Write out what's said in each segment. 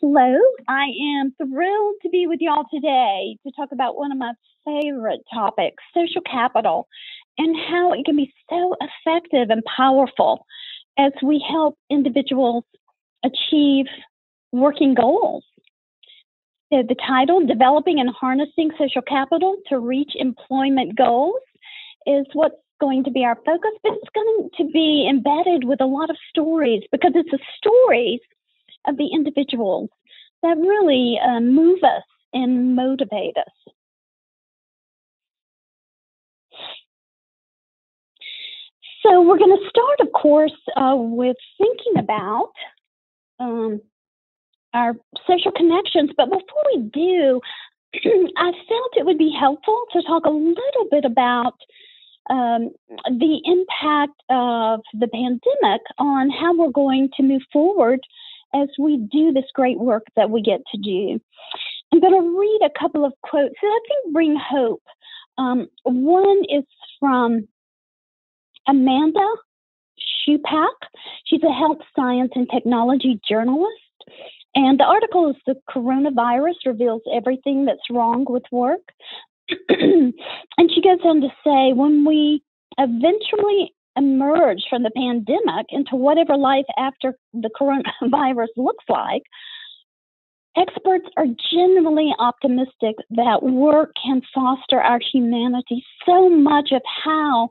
Hello, I am thrilled to be with y'all today to talk about one of my favorite topics, social capital, and how it can be so effective and powerful as we help individuals achieve working goals. So the title, Developing and Harnessing Social Capital to Reach Employment Goals, is what's going to be our focus, but it's going to be embedded with a lot of stories because it's the stories of the individuals that really move us and motivate us. So we're going to start, of course, with thinking about our social connections. But before we do, I felt it would be helpful to talk a little bit about the impact of the pandemic on how we're going to move forward as we do this great work that we get to do. I'm going to read a couple of quotes that I think bring hope. One is from Amanda Schupak. She's a health science and technology journalist. And the article is The Coronavirus Reveals Everything That's Wrong with Work. And she goes on to say, when we eventually emerge from the pandemic into whatever life after the coronavirus looks like, experts are genuinely optimistic that work can foster our humanity. So much of how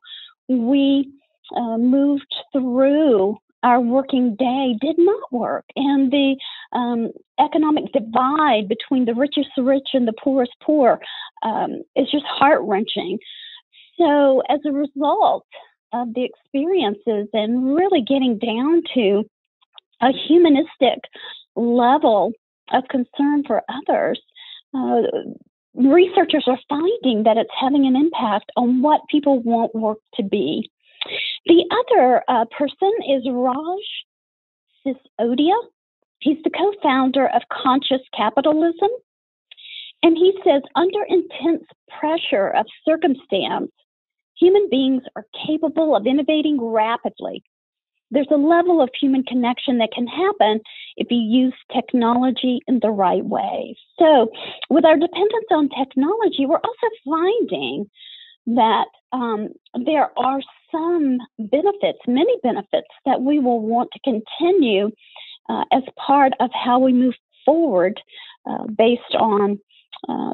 we moved through our working day did not work. And the economic divide between the richest rich and the poorest poor is just heart-wrenching. So as a result of the experiences and really getting down to a humanistic level of concern for others, researchers are finding that it's having an impact on what people want work to be. The other person is Raj Sisodia. He's the co-founder of Conscious Capitalism. And he says, under intense pressure of circumstance, human beings are capable of innovating rapidly. There's a level of human connection that can happen if you use technology in the right way. So with our dependence on technology, we're also finding that there are some benefits, many benefits, that we will want to continue as part of how we move forward based on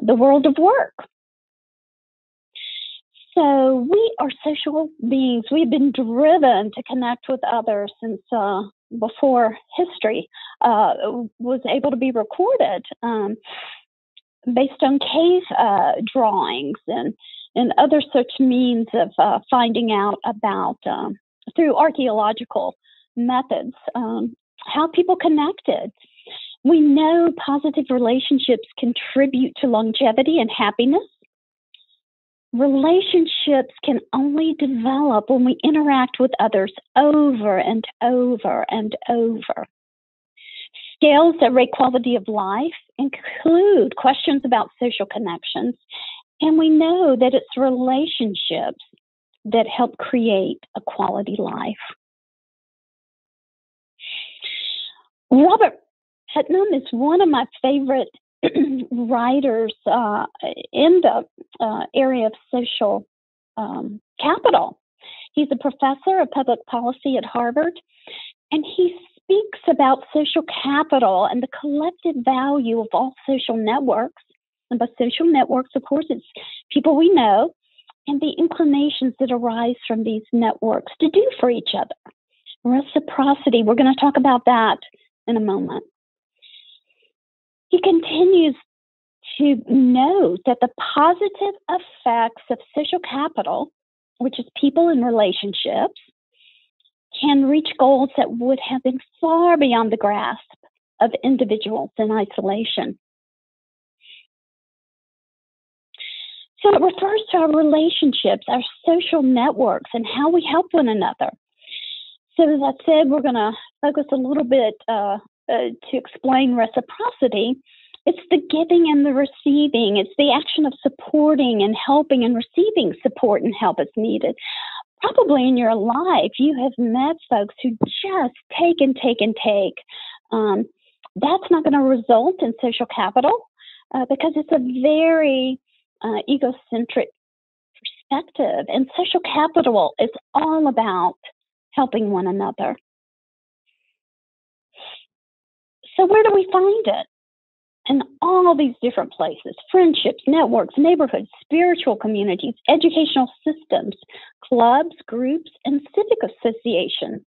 the world of work. So we are social beings. We've been driven to connect with others since before history was able to be recorded, based on cave drawings and other such means of finding out about, through archaeological methods, how people connected. We know positive relationships contribute to longevity and happiness. Relationships can only develop when we interact with others over and over and over. Scales that rate quality of life include questions about social connections, and we know that it's relationships that help create a quality life. Robert Putnam is one of my favorite writers in the area of social capital. He's a professor of public policy at Harvard, and he speaks about social capital and the collective value of all social networks. And by social networks, of course, it's people we know and the inclinations that arise from these networks to do for each other. Reciprocity, we're going to talk about that in a moment. He continues to note that the positive effects of social capital, which is people and relationships, can reach goals that would have been far beyond the grasp of individuals in isolation. So it refers to our relationships, our social networks, and how we help one another. So as I said, we're going to focus a little bit to explain reciprocity. It's the giving and the receiving. It's the action of supporting and helping and receiving support and help as needed. Probably in your life, you have met folks who just take and take and take. That's not going to result in social capital because it's a very egocentric perspective. And social capital is all about helping one another. So where do we find it? In all these different places: friendships, networks, neighborhoods, spiritual communities, educational systems, clubs, groups, and civic associations.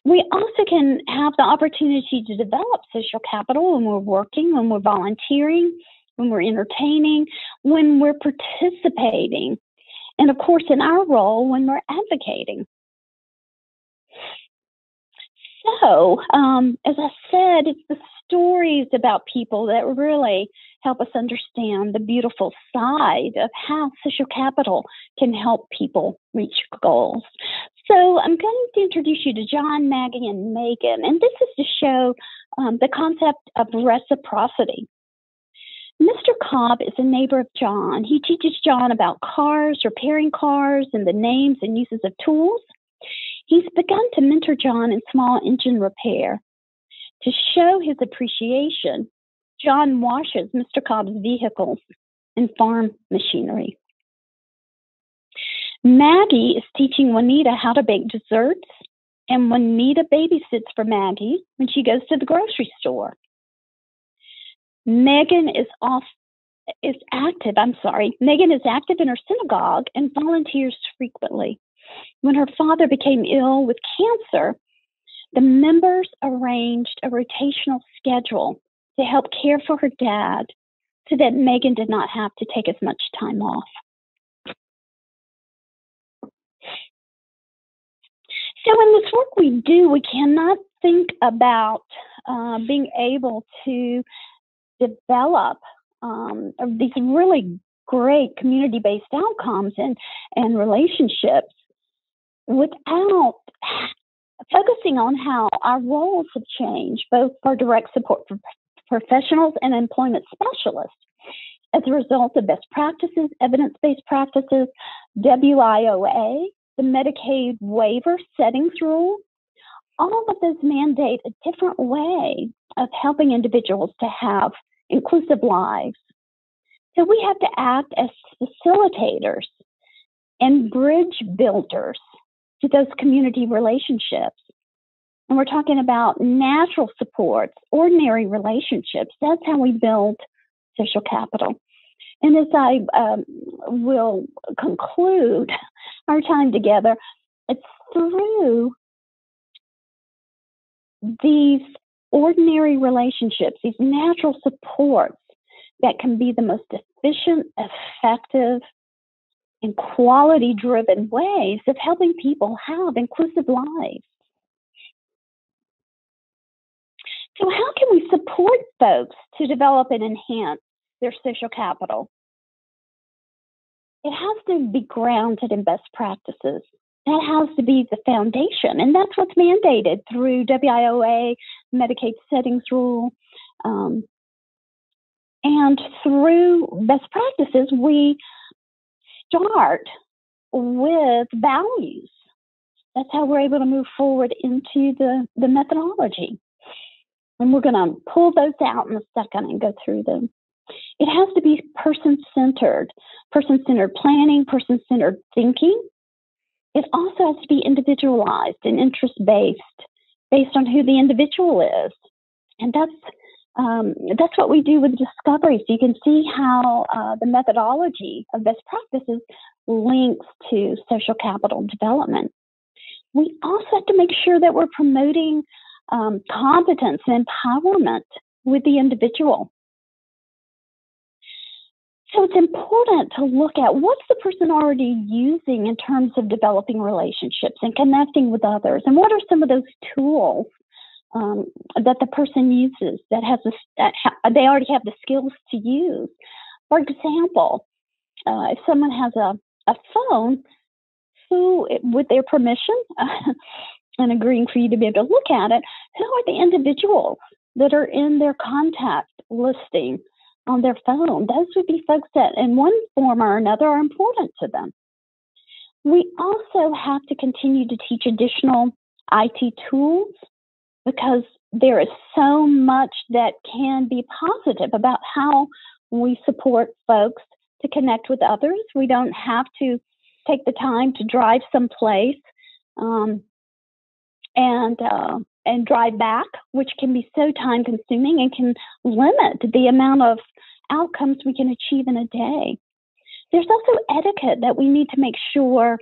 We also can have the opportunity to develop social capital when we're working, when we're volunteering, when we're entertaining, when we're participating, and of course in our role when we're advocating. So, as I said, it's the stories about people that really help us understand the beautiful side of how social capital can help people reach goals. So I'm going to introduce you to John, Maggie, and Megan, and this is to show the concept of reciprocity. Mr. Cobb is a neighbor of John. He teaches John about cars, repairing cars, and the names and uses of tools. He's begun to mentor John in small engine repair. To show his appreciation, John washes Mr. Cobb's vehicles and farm machinery. Maggie is teaching Juanita how to bake desserts, and Juanita babysits for Maggie when she goes to the grocery store. Megan is active in her synagogue and volunteers frequently. When her father became ill with cancer, the members arranged a rotational schedule to help care for her dad so that Megan did not have to take as much time off. So in this work we do, we cannot think about being able to develop these really great community-based outcomes and relationships without focusing on how our roles have changed, both for direct support for professionals and employment specialists, as a result of best practices, evidence-based practices, WIOA, the Medicaid waiver settings rule. All of those mandate a different way of helping individuals to have inclusive lives. So we have to act as facilitators and bridge builders to those community relationships. And we're talking about natural supports, ordinary relationships. That's how we build social capital. And as I will conclude our time together, it's through these ordinary relationships, these natural supports, that can be the most efficient, effective, and quality-driven ways of helping people have inclusive lives. So how can we support folks to develop and enhance their social capital? It has to be grounded in best practices. That has to be the foundation, and that's what's mandated through WIOA, Medicaid settings rule, and through best practices, we start with values. That's how we're able to move forward into the methodology. And we're going to pull those out in a second and go through them. It has to be person-centered planning, person-centered thinking. It also has to be individualized and interest-based, based on who the individual is. And that's what we do with discovery. So you can see how the methodology of best practices links to social capital development. We also have to make sure that we're promoting competence and empowerment with the individual. So it's important to look at what's the person already using in terms of developing relationships and connecting with others, and what are some of those tools that the person uses that they already have the skills to use. For example, if someone has a phone, who, with their permission and agreeing for you to be able to look at it, who are the individuals that are in their contact listing on their phone? Those would be folks that in one form or another are important to them. We also have to continue to teach additional IT tools, because there is so much that can be positive about how we support folks to connect with others. We don't have to take the time to drive someplace and drive back, which can be so time consuming and can limit the amount of outcomes we can achieve in a day. There's also etiquette that we need to make sure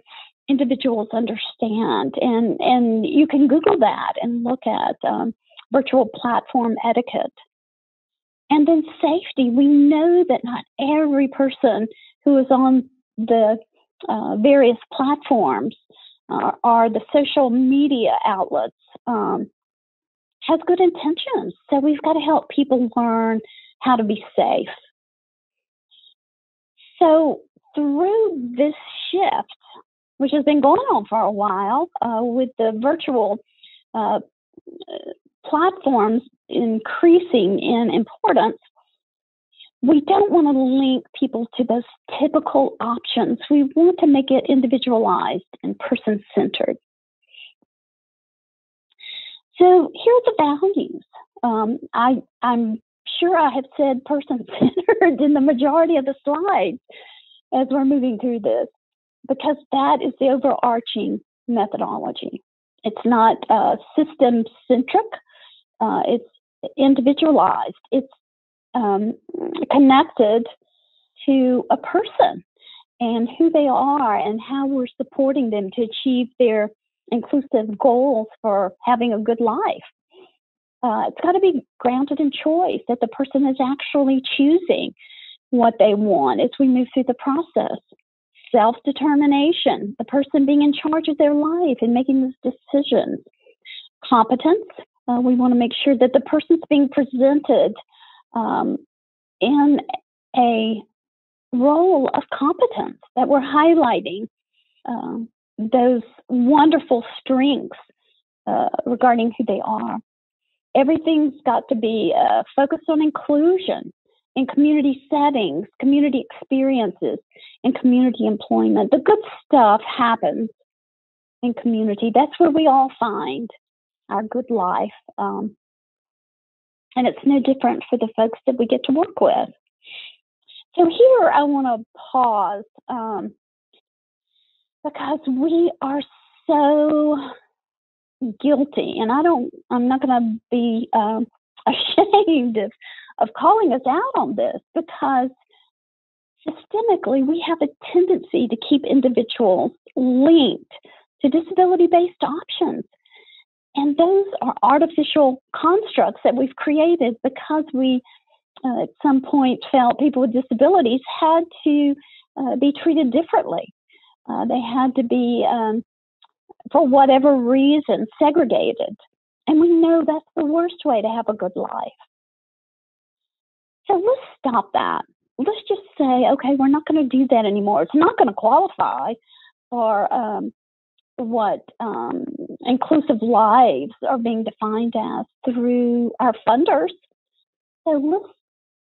individuals understand, and you can Google that and look at virtual platform etiquette. And then safety. We know that not every person who is on the various platforms or the social media outlets has good intentions. So we've got to help people learn how to be safe. So through this shift, which has been going on for a while, with the virtual platforms increasing in importance, we don't want to link people to those typical options. We want to make it individualized and person-centered. So here are the values. I'm sure I have said person-centered in the majority of the slides as we're moving through this, because that is the overarching methodology. It's not system-centric. It's individualized. It's connected to a person and who they are and how we're supporting them to achieve their inclusive goals for having a good life. It's got to be grounded in choice, that the person is actually choosing what they want as we move through the process. Self-determination, the person being in charge of their life and making those decisions. Competence, we want to make sure that the person's being presented in a role of competence, that we're highlighting those wonderful strengths regarding who they are. Everything's got to be focused on inclusion in community settings, community experiences, and community employment. The good stuff happens in community. That's where we all find our good life. And it's no different for the folks that we get to work with. So here I want to pause because we are so guilty, and I'm not going to be ashamed of calling us out on this, because systemically we have a tendency to keep individuals linked to disability-based options. And those are artificial constructs that we've created because we, at some point, felt people with disabilities had to be treated differently. They had to be, for whatever reason, segregated. And we know that's the worst way to have a good life. So let's stop that. Let's just say, okay, we're not going to do that anymore. It's not going to qualify for what inclusive lives are being defined as through our funders. So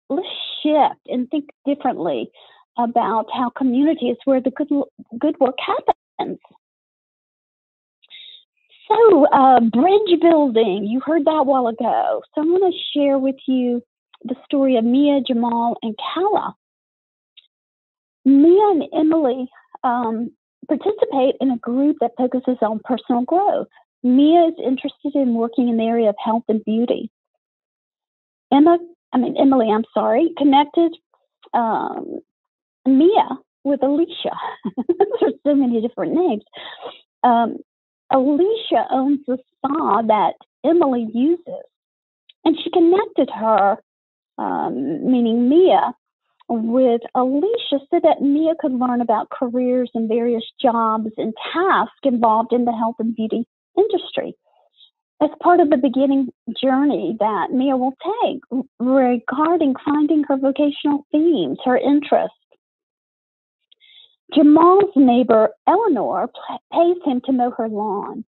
let's shift and think differently about how community is where the good work happens. So bridge building, you heard that a while ago. So I'm going to share with you the story of Mia, Jamal, and Kala. Mia and Emily participate in a group that focuses on personal growth. Mia is interested in working in the area of health and beauty. Emily, connected Mia with Alicia. There's so many different names. Alicia owns the spa that Emily uses, and she connected her, meaning Mia, with Alicia so that Mia could learn about careers and various jobs and tasks involved in the health and beauty industry as part of the beginning journey that Mia will take regarding finding her vocational themes, her interests. Jamal's neighbor, Eleanor, pays him to mow her lawn,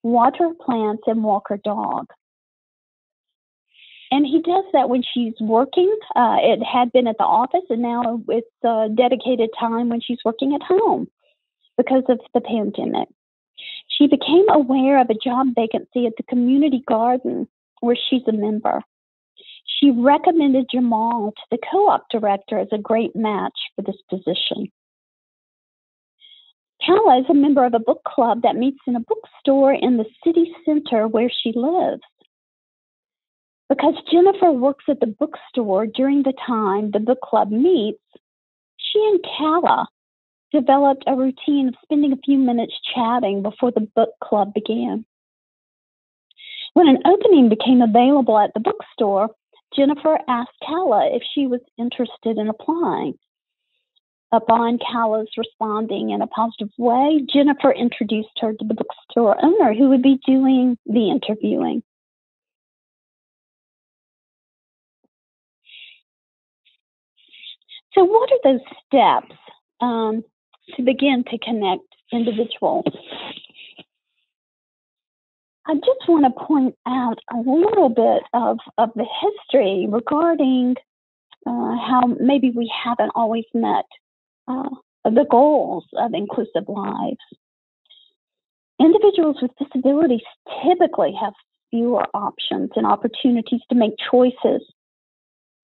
water plants, and walk her dog. And he does that when she's working. It had been at the office, and now it's dedicated time when she's working at home because of the pandemic. She became aware of a job vacancy at the community garden where she's a member. She recommended Jamal to the co-op director as a great match for this position. Kala is a member of a book club that meets in a bookstore in the city center where she lives. Because Jennifer works at the bookstore during the time the book club meets, she and Kala developed a routine of spending a few minutes chatting before the book club began. When an opening became available at the bookstore, Jennifer asked Kala if she was interested in applying. Upon Kala's responding in a positive way, Jennifer introduced her to the bookstore owner who would be doing the interviewing. So what are those steps to begin to connect individuals? I just want to point out a little bit of the history regarding how maybe we haven't always met the goals of inclusive lives. Individuals with disabilities typically have fewer options and opportunities to make choices,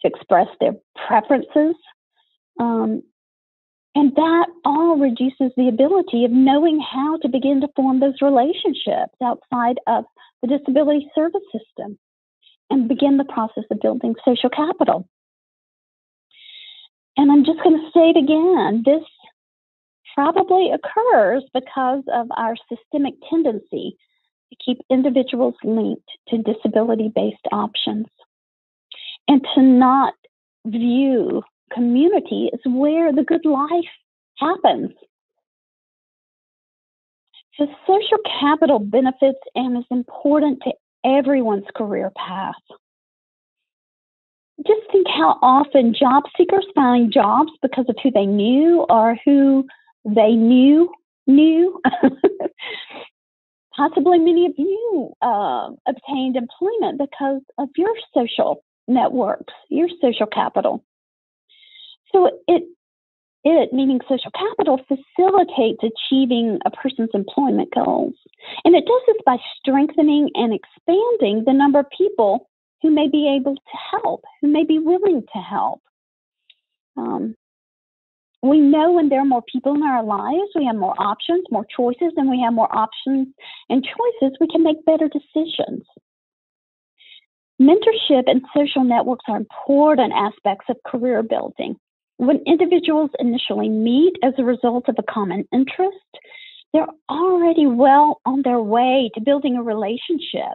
to express their preferences, and that all reduces the ability of knowing how to begin to form those relationships outside of the disability service system and begin the process of building social capital. And I'm just going to say it again, this probably occurs because of our systemic tendency to keep individuals linked to disability-based options and to not view community is where the good life happens. So social capital benefits and is important to everyone's career path. Just think how often job seekers find jobs because of who they knew or who they knew. Possibly many of you obtained employment because of your social networks, your social capital. So it meaning social capital, facilitates achieving a person's employment goals. And it does this by strengthening and expanding the number of people who may be able to help, who may be willing to help. We know when there are more people in our lives, we have more options, more choices, and we have more options and choices, we can make better decisions. Mentorship and social networks are important aspects of career building. When individuals initially meet as a result of a common interest, they're already well on their way to building a relationship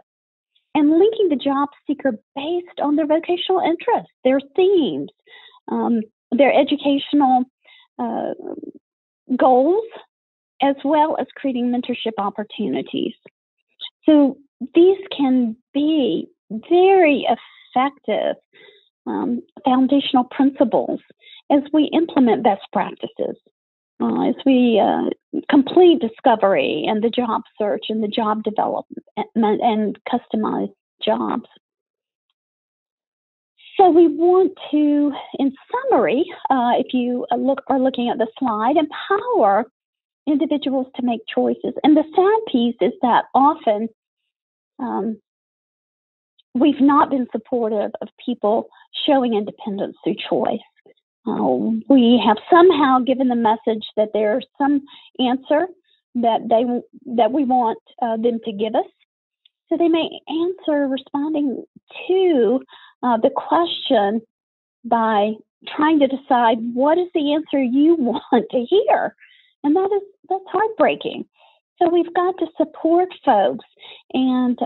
and linking the job seeker based on their vocational interests, their themes, their educational goals, as well as creating mentorship opportunities. So these can be very effective foundational principles as we implement best practices, as we complete discovery and the job search and the job development and customize jobs. So we want to, in summary, if you are looking at the slide, empower individuals to make choices. And the sad piece is that often we've not been supportive of people showing independence through choice. We have somehow given the message that there's some answer that we want them to give us. So they may answer responding to the question by trying to decide what is the answer you want to hear. And that's heartbreaking. So we've got to support folks and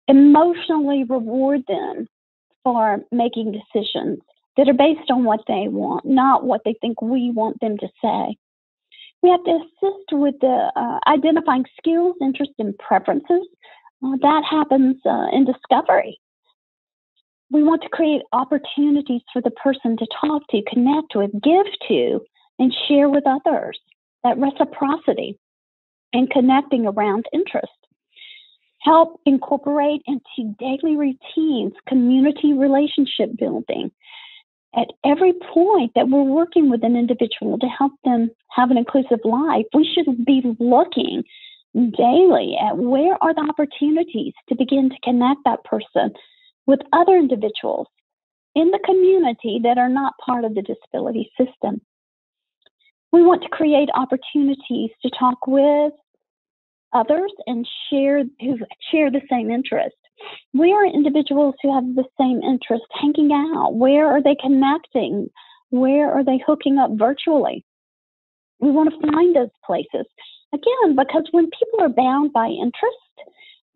emotionally reward them for making decisions that are based on what they want, not what they think we want them to say. We have to assist with the identifying skills, interests, and preferences. That happens in discovery. We want to create opportunities for the person to talk to, connect with, give to, and share with others. That reciprocity and connecting around interest. Help incorporate into daily routines community relationship building. At every point that we're working with an individual to help them have an inclusive life, we should be looking daily at where are the opportunities to begin to connect that person with other individuals in the community that are not part of the disability system. We want to create opportunities to talk with others and who share the same interest. Where are individuals who have the same interest hanging out? Where are they connecting? Where are they hooking up virtually? We want to find those places. Again, because when people are bound by interest,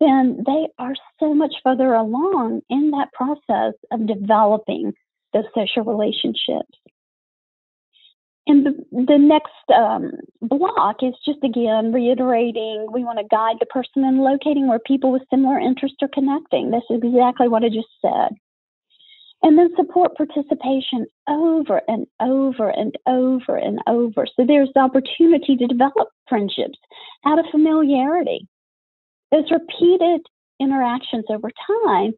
then they are so much further along in that process of developing those social relationships. And the next block is just, again, reiterating, we want to guide the person in locating where people with similar interests are connecting. That's exactly what I just said. And then support participation over and over and over and over. So there's the opportunity to develop friendships out of familiarity. Those repeated interactions over time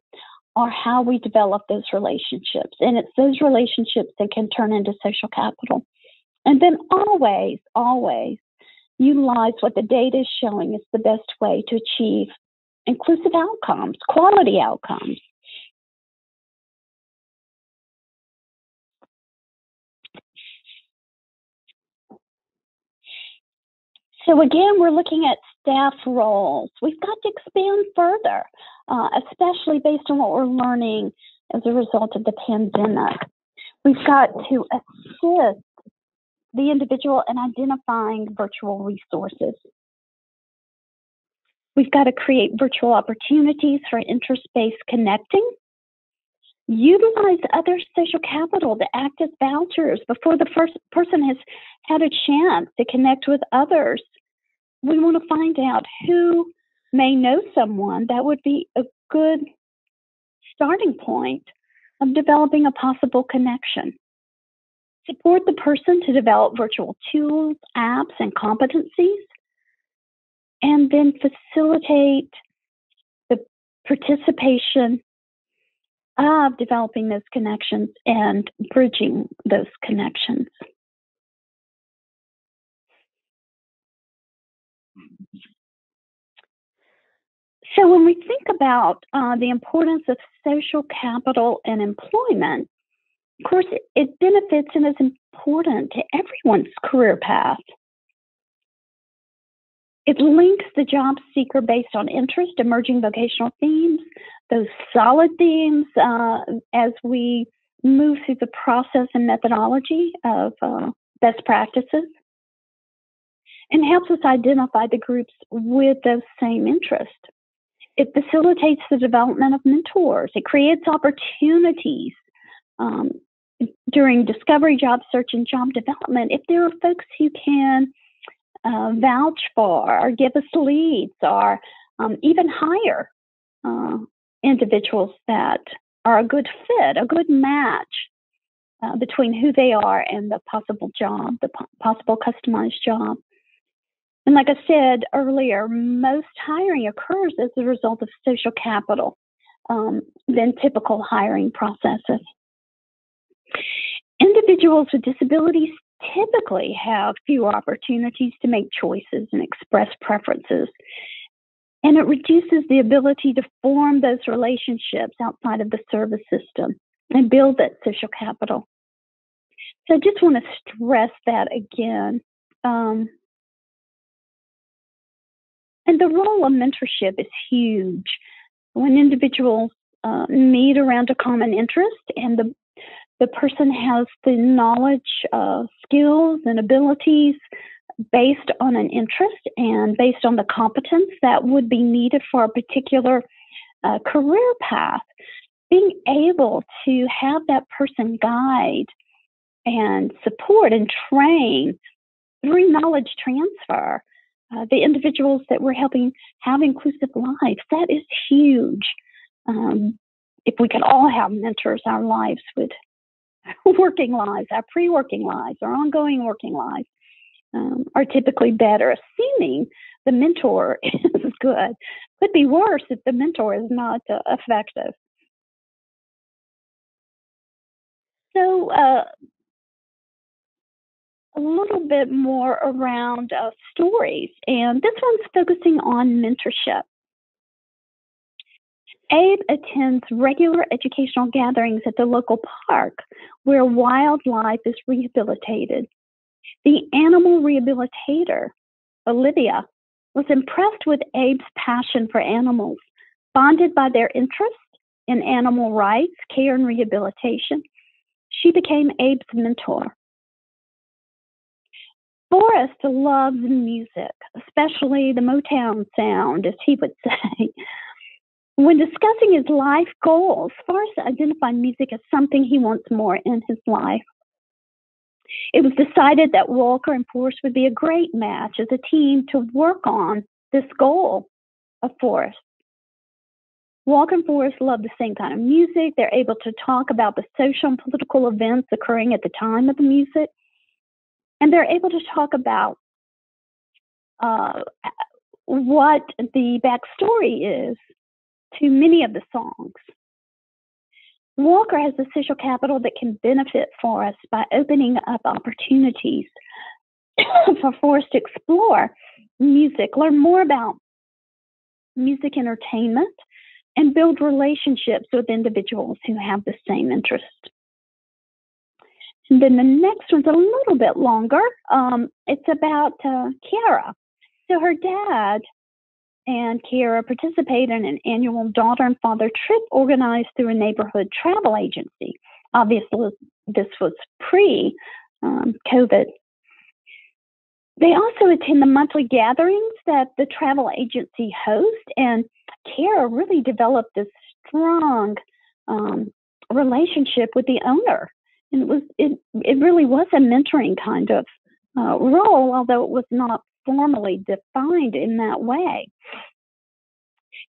are how we develop those relationships. And it's those relationships that can turn into social capital. And then always, always utilize what the data is showing is the best way to achieve inclusive outcomes, quality outcomes. So again, we're looking at staff roles. We've got to expand further, especially based on what we're learning as a result of the pandemic. We've got to assist the individual in identifying virtual resources. We've got to create virtual opportunities for interest-based connecting. Utilize other social capital to act as vouchers before the first person has had a chance to connect with others. We want to find out who may know someone that would be a good starting point of developing a possible connection. Support the person to develop virtual tools, apps, and competencies, and then facilitate the participation of developing those connections and bridging those connections. So when we think about the importance of social capital and employment, of course, it benefits and is important to everyone's career path. It links the job seeker based on interest, emerging vocational themes, those solid themes as we move through the process and methodology of best practices, and helps us identify the groups with those same interests. It facilitates the development of mentors. It creates opportunities during discovery, job search, and job development. If there are folks who can vouch for or give us leads or even hire individuals that are a good fit, a good match between who they are and the possible job, the possible customized job. And like I said earlier, most hiring occurs as a result of social capital than typical hiring processes. Individuals with disabilities typically have fewer opportunities to make choices and express preferences. And it reduces the ability to form those relationships outside of the service system and build that social capital. So I just want to stress that again. And the role of mentorship is huge. When individuals meet around a common interest and the person has the knowledge, skills, and abilities based on an interest and based on the competence that would be needed for a particular career path, being able to have that person guide and support and train through knowledge transfer the individuals that we're helping have inclusive lives, that is huge. If we could all have mentors, our lives would, working lives, our pre-working lives, our ongoing working lives are typically better, assuming the mentor is good. Could be worse if the mentor is not effective. So a little bit more around stories, and this one's focusing on mentorship. Abe attends regular educational gatherings at the local park where wildlife is rehabilitated. The animal rehabilitator, Olivia, was impressed with Abe's passion for animals. Bonded by their interest in animal rights, care, and rehabilitation, she became Abe's mentor. Forrest loves music, especially the Motown sound, as he would say. When discussing his life goals, Forrest identified music as something he wants more in his life. It was decided that Walker and Forrest would be a great match as a team to work on this goal of Forrest. Walker and Forrest love the same kind of music. They're able to talk about the social and political events occurring at the time of the music. And they're able to talk about what the backstory is to many of the songs. Walker has the social capital that can benefit Forrest by opening up opportunities for Forrest to explore music, learn more about music entertainment, and build relationships with individuals who have the same interest. And then the next one's a little bit longer. It's about Kiara. So her dad and Kiara participate in an annual daughter and father trip organized through a neighborhood travel agency. Obviously, this was pre-COVID. They also attend the monthly gatherings that the travel agency hosts, and Kiara really developed this strong relationship with the owner. And it really was a mentoring kind of role, although it was not formally defined in that way.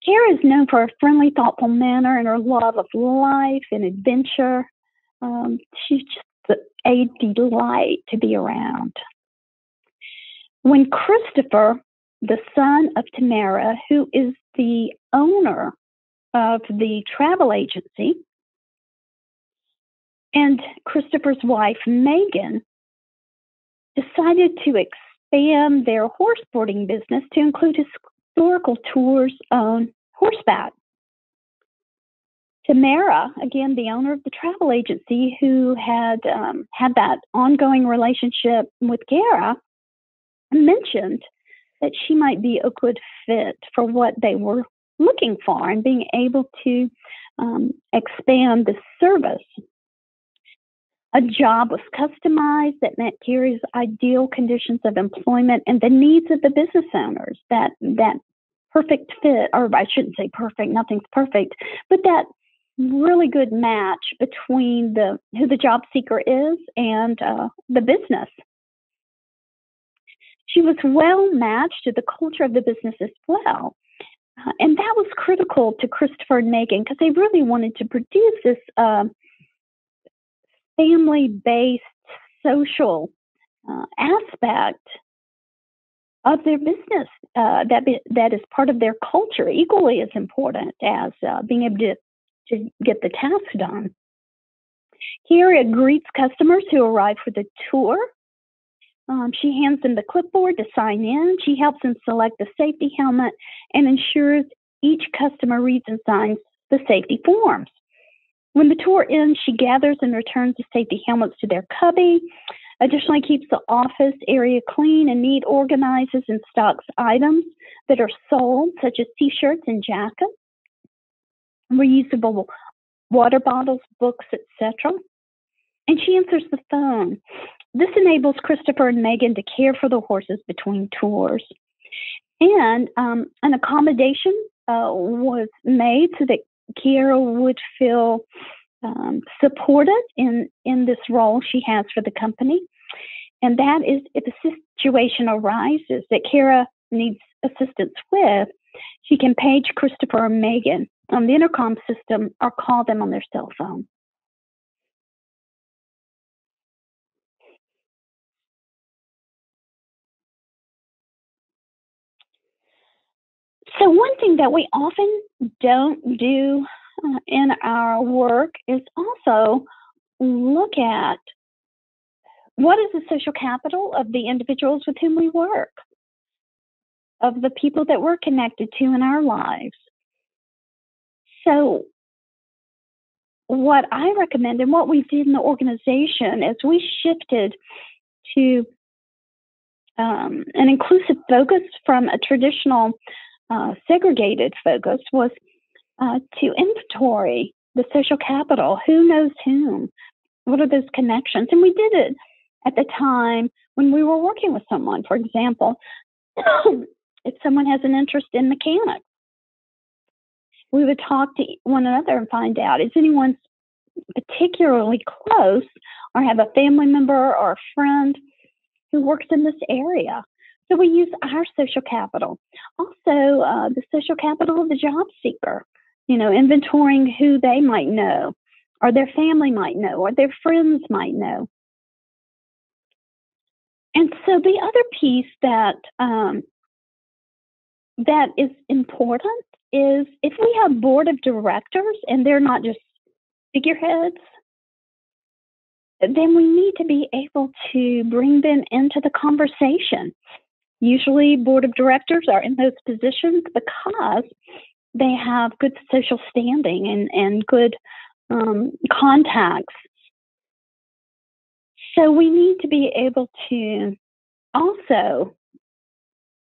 Kiara is known for her friendly, thoughtful manner and her love of life and adventure. She's just a delight to be around. When Christopher, the son of Tamara, who is the owner of the travel agency, and Christopher's wife, Megan, decided to expand their horseboarding business to include historical tours on horseback. Tamara, again, the owner of the travel agency, who had had that ongoing relationship with Kiara, mentioned that she might be a good fit for what they were looking for and being able to expand the service. A job was customized that met Kiara's ideal conditions of employment and the needs of the business owners. That perfect fit, or I shouldn't say perfect, nothing's perfect, but that really good match between who the job seeker is and the business. She was well matched to the culture of the business as well. And that was critical to Christopher and Megan because they really wanted to produce this family-based social aspect of their business that is part of their culture, equally as important as being able to get the task done. Kiara greets customers who arrive for the tour. She hands them the clipboard to sign in. She helps them select the safety helmet and ensures each customer reads and signs the safety forms. When the tour ends, she gathers and returns the safety helmets to their cubby. Additionally, keeps the office area clean and neat, organizes and stocks items that are sold, such as T-shirts and jackets, reusable water bottles, books, etc. And she answers the phone. This enables Christopher and Megan to care for the horses between tours. And an accommodation was made so that Kiara would feel supported in this role she has for the company. And that is, if a situation arises that Kiara needs assistance with, she can page Christopher or Megan on the intercom system or call them on their cell phone. So one thing that we often don't do in our work is also look at what is the social capital of the individuals with whom we work, of the people that we're connected to in our lives? So what I recommend and what we did in the organization as we shifted to an inclusive focus from a traditional segregated focus was to inventory the social capital. Who knows whom? What are those connections? And we did it at the time when we were working with someone. For example, if someone has an interest in mechanics, we would talk to one another and find out, is anyone particularly close or have a family member or a friend who works in this area? So we use our social capital. Also, the social capital of the job seeker, inventorying who they might know, or their family might know, or their friends might know. And so the other piece that is important is if we have board of directors and they're not just figureheads, then we need to be able to bring them into the conversation. Usually board of directors are in those positions because they have good social standing and good contacts. So we need to be able to also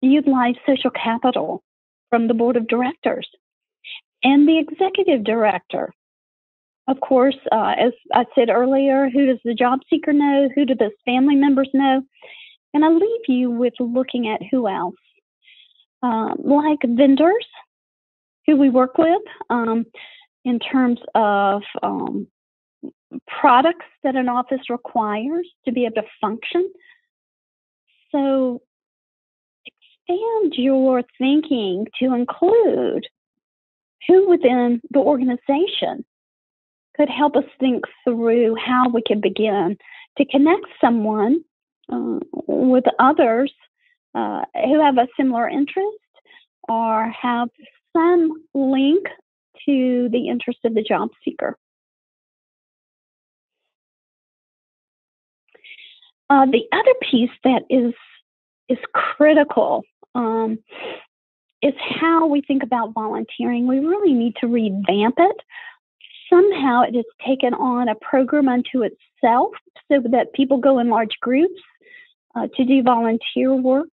utilize social capital from the board of directors and the executive director. Of course, as I said earlier, who does the job seeker know? Who do those family members know? And I leave you with looking at who else. Like vendors who we work with in terms of products that an office requires to be able to function. So expand your thinking to include who within the organization could help us think through how we can begin to connect someone with others who have a similar interest or have some link to the interest of the job seeker. The other piece that is critical is how we think about volunteering. We really need to revamp it. Somehow it has taken on a program unto itself so that people go in large groups to do volunteer work.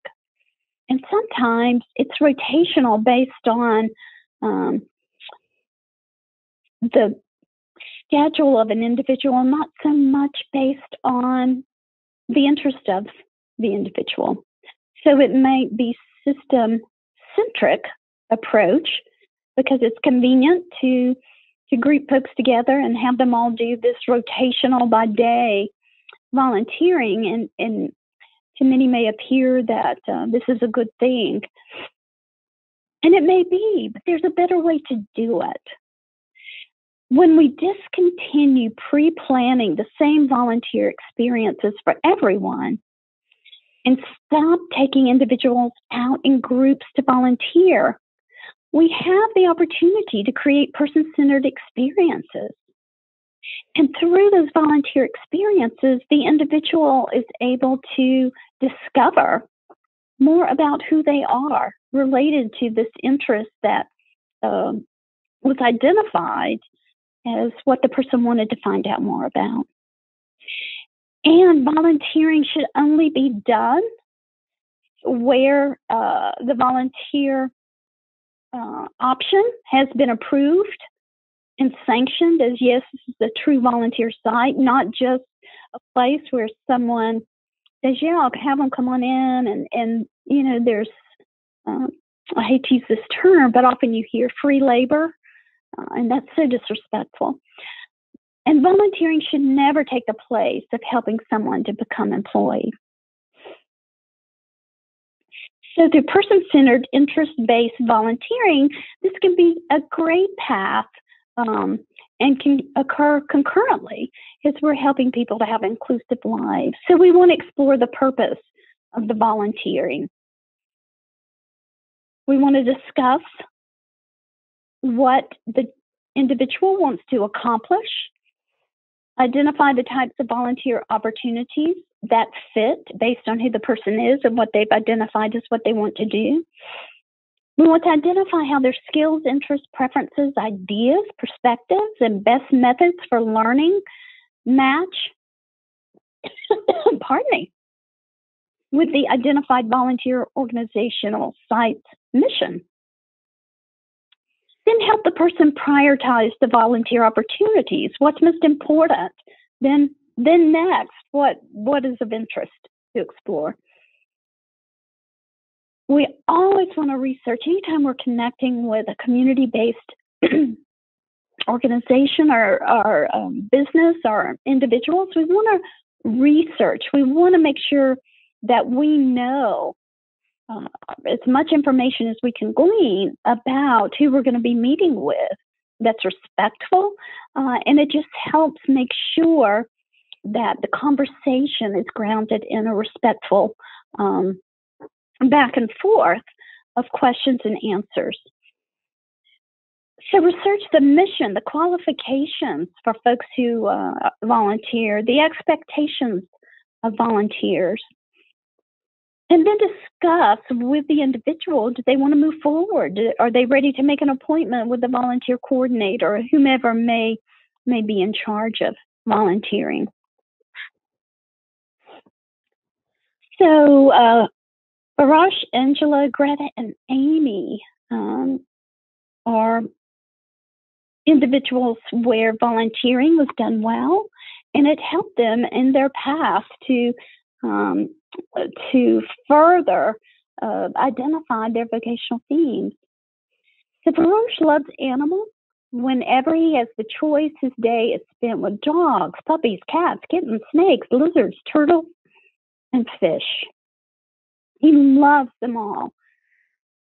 And sometimes it's rotational based on the schedule of an individual, not so much based on the interest of the individual. So it might be system-centric approach because it's convenient to group folks together and have them all do this rotational by day volunteering, and to many may appear that this is a good thing. And it may be, but there's a better way to do it. When we discontinue pre-planning the same volunteer experiences for everyone and stop taking individuals out in groups to volunteer, we have the opportunity to create person-centered experiences. And through those volunteer experiences, the individual is able to discover more about who they are related to this interest that was identified as what the person wanted to find out more about. And volunteering should only be done where the volunteer option has been approved and sanctioned as, yes, this is a true volunteer site, not just a place where someone says, yeah, I'll have them come on in and there's, I hate to use this term, but often you hear free labor, and that's so disrespectful. And volunteering should never take the place of helping someone to become employed. So through person-centered, interest-based volunteering, this can be a great path and can occur concurrently as we're helping people to have inclusive lives. So we want to explore the purpose of the volunteering. We want to discuss what the individual wants to accomplish, identify the types of volunteer opportunities that fit based on who the person is and what they've identified as what they want to do. We want to identify how their skills, interests, preferences, ideas, perspectives, and best methods for learning match pardon me, with the identified volunteer organizational site's mission. Then help the person prioritize the volunteer opportunities. What's most important? Then next, what is of interest to explore? We always want to research, anytime we're connecting with a community-based organization or business or individuals, we want to research. We want to make sure that we know as much information as we can glean about who we're going to be meeting with that's respectful, and it just helps make sure that the conversation is grounded in a respectful back and forth of questions and answers. So research the mission, the qualifications for folks who volunteer, the expectations of volunteers, and then discuss with the individual, do they want to move forward? Are they ready to make an appointment with the volunteer coordinator or whomever may be in charge of volunteering? So Barash, Angela, Greta, and Amy are individuals where volunteering was done well, and it helped them in their path to further identify their vocational themes. So Barash loves animals. Whenever he has the choice, his day is spent with dogs, puppies, cats, kittens, snakes, lizards, turtles, and fish. He loves them all.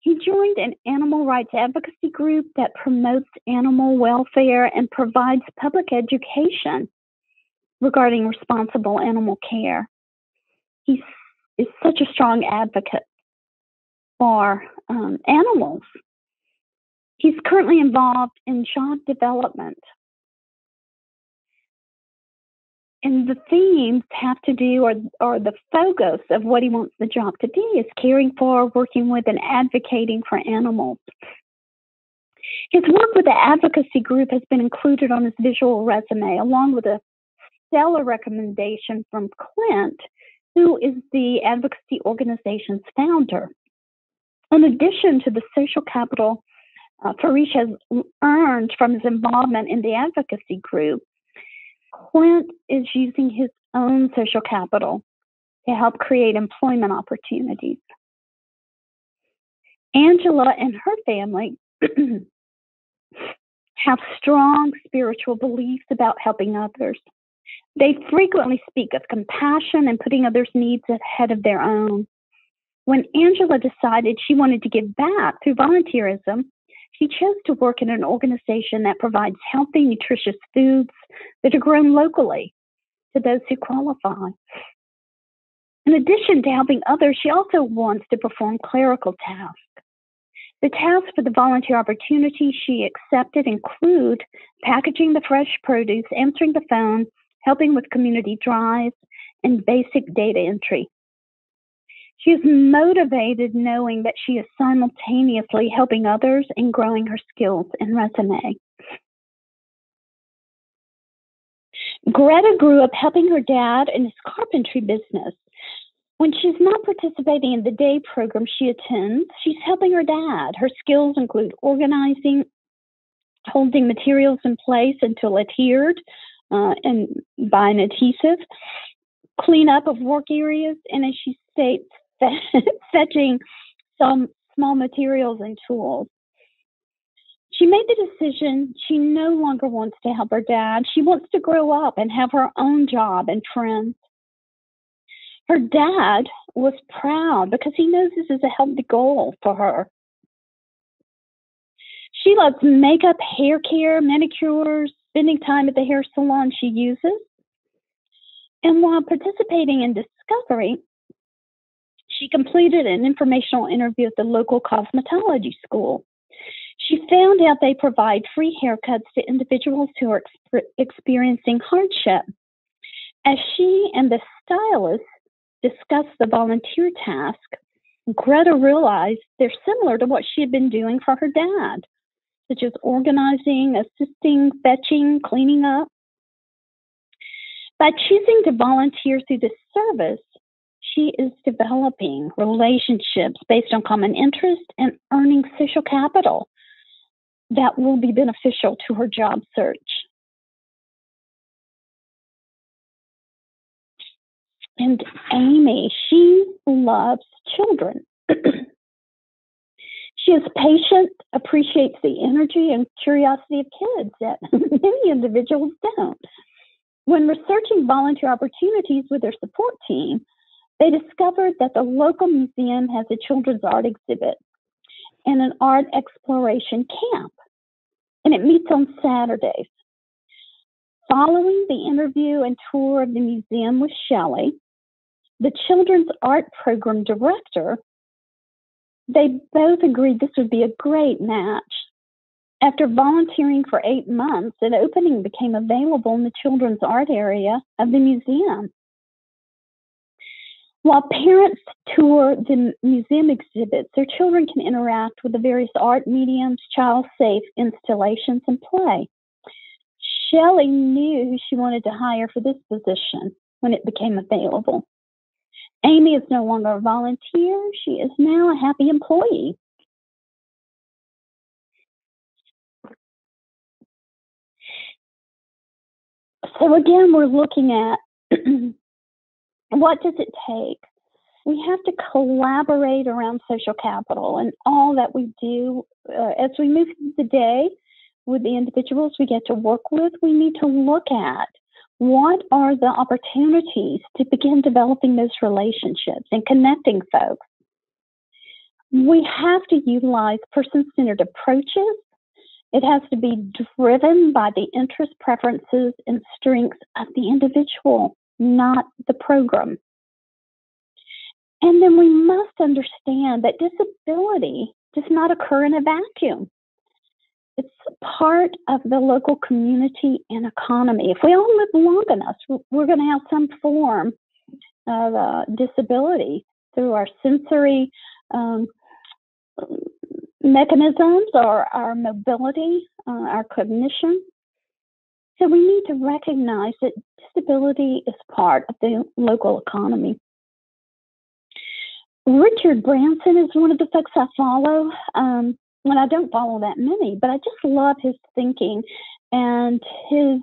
He joined an animal rights advocacy group that promotes animal welfare and provides public education regarding responsible animal care. He is such a strong advocate for animals. He's currently involved in job development. And the themes have to do, or the focus of what he wants the job to be, is caring for, working with, and advocating for animals. His work with the advocacy group has been included on his visual resume, along with a stellar recommendation from Clint, who is the advocacy organization's founder. In addition to the social capital Farish has earned from his involvement in the advocacy group, Clint is using his own social capital to help create employment opportunities. Angela and her family have strong spiritual beliefs about helping others. They frequently speak of compassion and putting others' needs ahead of their own. When Angela decided she wanted to give back through volunteerism, she chose to work in an organization that provides healthy, nutritious foods that are grown locally to those who qualify. In addition to helping others, she also wants to perform clerical tasks. The tasks for the volunteer opportunity she accepted include packaging the fresh produce, answering the phone, helping with community drives, and basic data entry. She is motivated knowing that she is simultaneously helping others and growing her skills and resume. Greta grew up helping her dad in his carpentry business. When she's not participating in the day program she attends, she's helping her dad. Her skills include organizing, holding materials in place until adhered and by an adhesive, cleanup of work areas, and as she states, fetching some small materials and tools. She made the decision she no longer wants to help her dad. She wants to grow up and have her own job and friends. Her dad was proud because he knows this is a healthy goal for her. She loves makeup, hair care, manicures, spending time at the hair salon she uses. And while participating in Discovery, she completed an informational interview at the local cosmetology school. She found out they provide free haircuts to individuals who are experiencing hardship. As she and the stylist discussed the volunteer task, Greta realized they're similar to what she had been doing for her dad, such as organizing, assisting, fetching, cleaning up. By choosing to volunteer through this service, she is developing relationships based on common interest and earning social capital that will be beneficial to her job search. And Amy, she loves children. She is patient, appreciates the energy and curiosity of kids that many individuals don't. When researching volunteer opportunities with their support team, they discovered that the local museum has a children's art exhibit and an art exploration camp, and it meets on Saturdays. Following the interview and tour of the museum with Shelley, the children's art program director, they both agreed this would be a great match. After volunteering for 8 months, an opening became available in the children's art area of the museum. While parents tour the museum exhibits, their children can interact with the various art mediums, child-safe installations, and play. Shelley knew who she wanted to hire for this position when it became available. Amy is no longer a volunteer. She is now a happy employee. So again, we're looking at what does it take? We have to collaborate around social capital and all that we do as we move through the day with the individuals we get to work with. We need to look at what are the opportunities to begin developing those relationships and connecting folks. We have to utilize person-centered approaches. It has to be driven by the interests, preferences, and strengths of the individual, not the program. And then we must understand that disability does not occur in a vacuum. It's part of the local community and economy. If we all live long enough, we're going to have some form of disability through our sensory mechanisms or our mobility, our cognition. So we need to recognize that disability is part of the local economy. Richard Branson is one of the folks I follow. Well, I don't follow that many, but I just love his thinking and his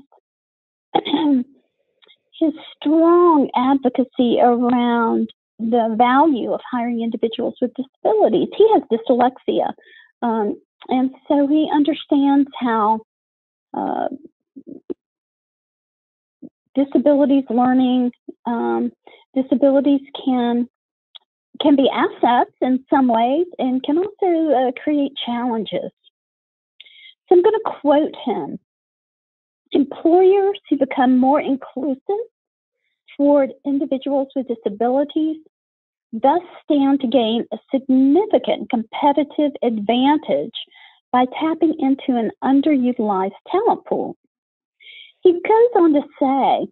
strong advocacy around the value of hiring individuals with disabilities. He has dyslexia, and so he understands how disabilities learning, disabilities can be assets in some ways and can also create challenges. So I'm going to quote him. Employers who become more inclusive toward individuals with disabilities thus stand to gain a significant competitive advantage by tapping into an underutilized talent pool. He goes on to say,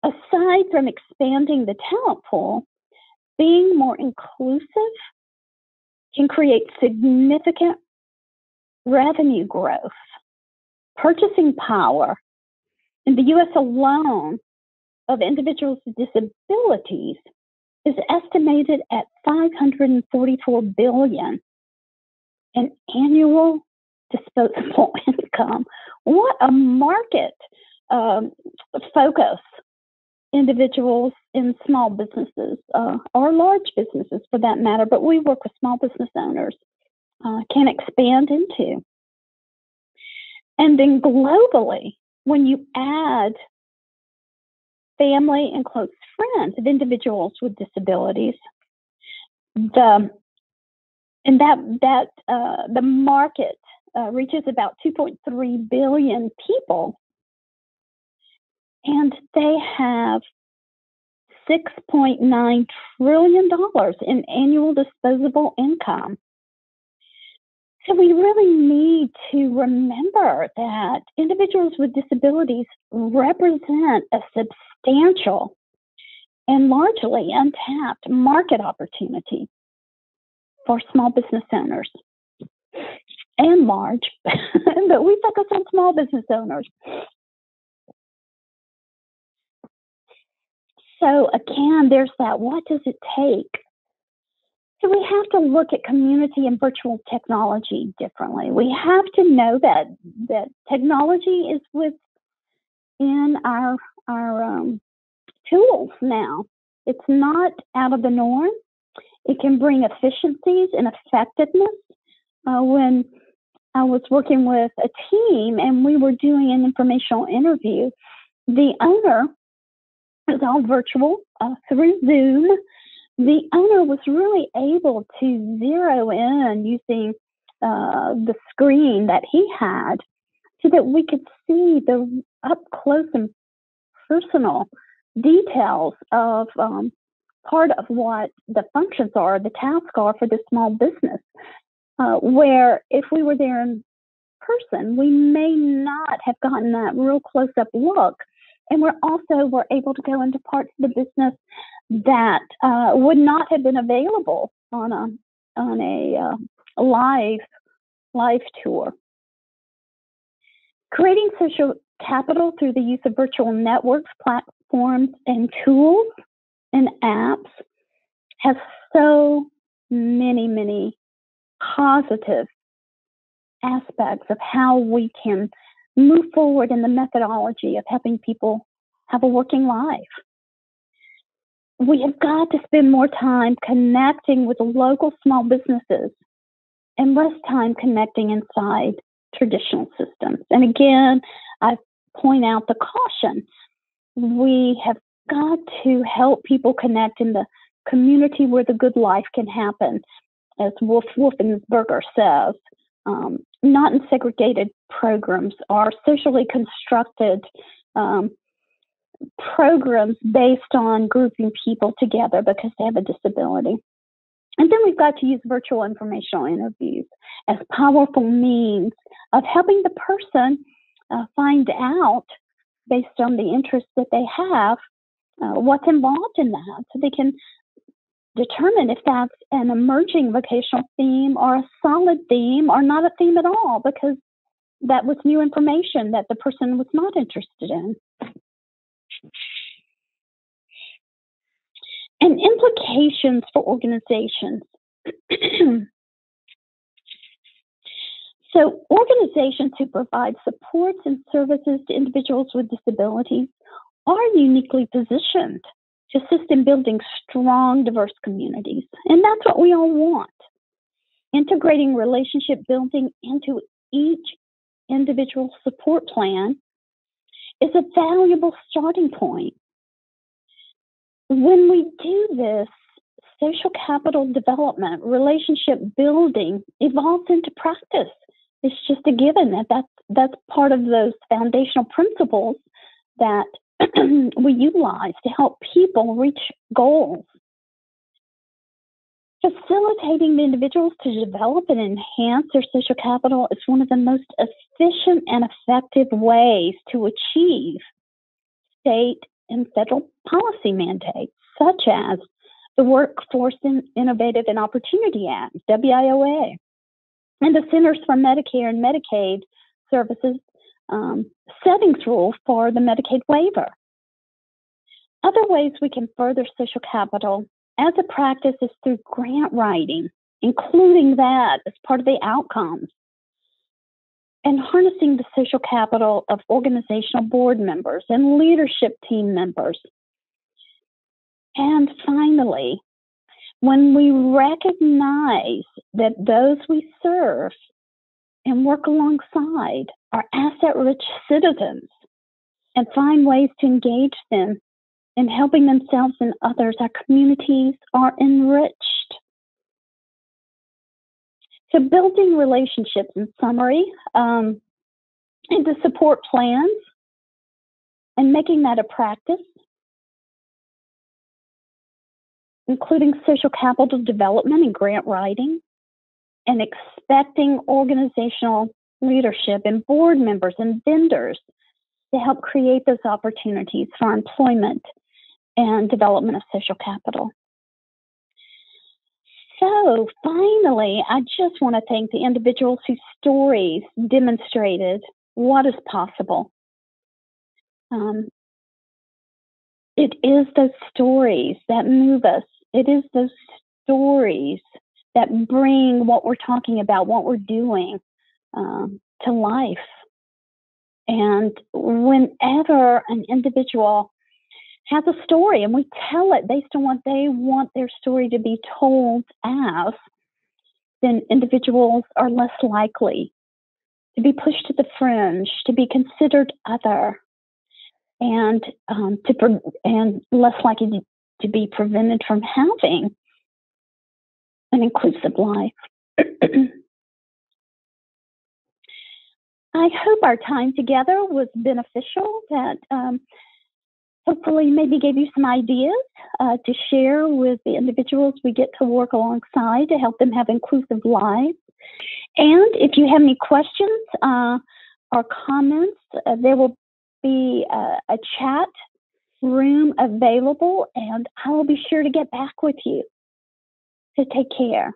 aside from expanding the talent pool, being more inclusive can create significant revenue growth, purchasing power. In the U.S. alone, of individuals with disabilities is estimated at $544 billion in annual disposable income. What a market focus individuals in small businesses or large businesses for that matter, but we work with small business owners, can expand into. And then globally, when you add family and close friends of individuals with disabilities, the market reaches about 2.3 billion people, and they have $6.9 trillion in annual disposable income. So we really need to remember that individuals with disabilities represent a substantial and largely untapped market opportunity for small business owners and large, but we focus on small business owners. So again, there's that, what does it take? So we have to look at community and virtual technology differently. We have to know that technology is within our tools now. It's not out of the norm. It can bring efficiencies and effectiveness. When I was working with a team and we were doing an informational interview, the owner, it was all virtual through Zoom. The owner was really able to zero in using the screen that he had so that we could see the up close and personal details of part of what the functions are, the tasks are for the small business, where if we were there in person, we may not have gotten that real close-up look. And we're able to go into parts of the business that would not have been available on a live tour. Creating social capital through the use of virtual networks, platforms, and tools and apps has so many positive aspects of how we can move forward in the methodology of helping people have a working life. We have got to spend more time connecting with local small businesses and less time connecting inside traditional systems. And again, I point out the caution. We have got to help people connect in the community where the good life can happen, as Wolfensberger says, not in segregated programs or socially constructed programs based on grouping people together because they have a disability. And then we've got to use virtual informational interviews as powerful means of helping the person find out, based on the interests that they have, what's involved in that, so they can determine if that's an emerging vocational theme or a solid theme or not a theme at all, because that was new information that the person was not interested in. And implications for organizations. So organizations who provide supports and services to individuals with disabilities are uniquely positioned to assist in building strong, diverse communities. And that's what we all want. Integrating relationship building into each individual support plan is a valuable starting point. When we do this, social capital development, relationship building evolves into practice. It's just a given that's part of those foundational principles that we utilize to help people reach goals. Facilitating the individuals to develop and enhance their social capital is one of the most efficient and effective ways to achieve state and federal policy mandates, such as the Workforce Innovative and Opportunity Act, WIOA, and the Centers for Medicare and Medicaid Services settings rule for the Medicaid waiver. Other ways we can further social capital as a practice is through grant writing, including that as part of the outcomes, and harnessing the social capital of organizational board members and leadership team members. And finally, when we recognize that those we serve and work alongside are asset-rich citizens and find ways to engage them in helping themselves and others, our communities are enriched. So building relationships, in summary, into support plans and making that a practice, including social capital development and grant writing, and expecting organizational leadership and board members and vendors to help create those opportunities for employment and development of social capital. So finally, I just want to thank the individuals whose stories demonstrated what is possible. It is those stories that move us. It is those stories that bring what we're talking about, what we're doing, to life. And whenever an individual has a story and we tell it based on what they want their story to be told as, then individuals are less likely to be pushed to the fringe, to be considered other, and less likely to be prevented from having an inclusive life. I hope our time together was beneficial, that hopefully maybe gave you some ideas to share with the individuals we get to work alongside to help them have inclusive lives. And if you have any questions or comments, there will be a chat room available, and I will be sure to get back with you. So take care.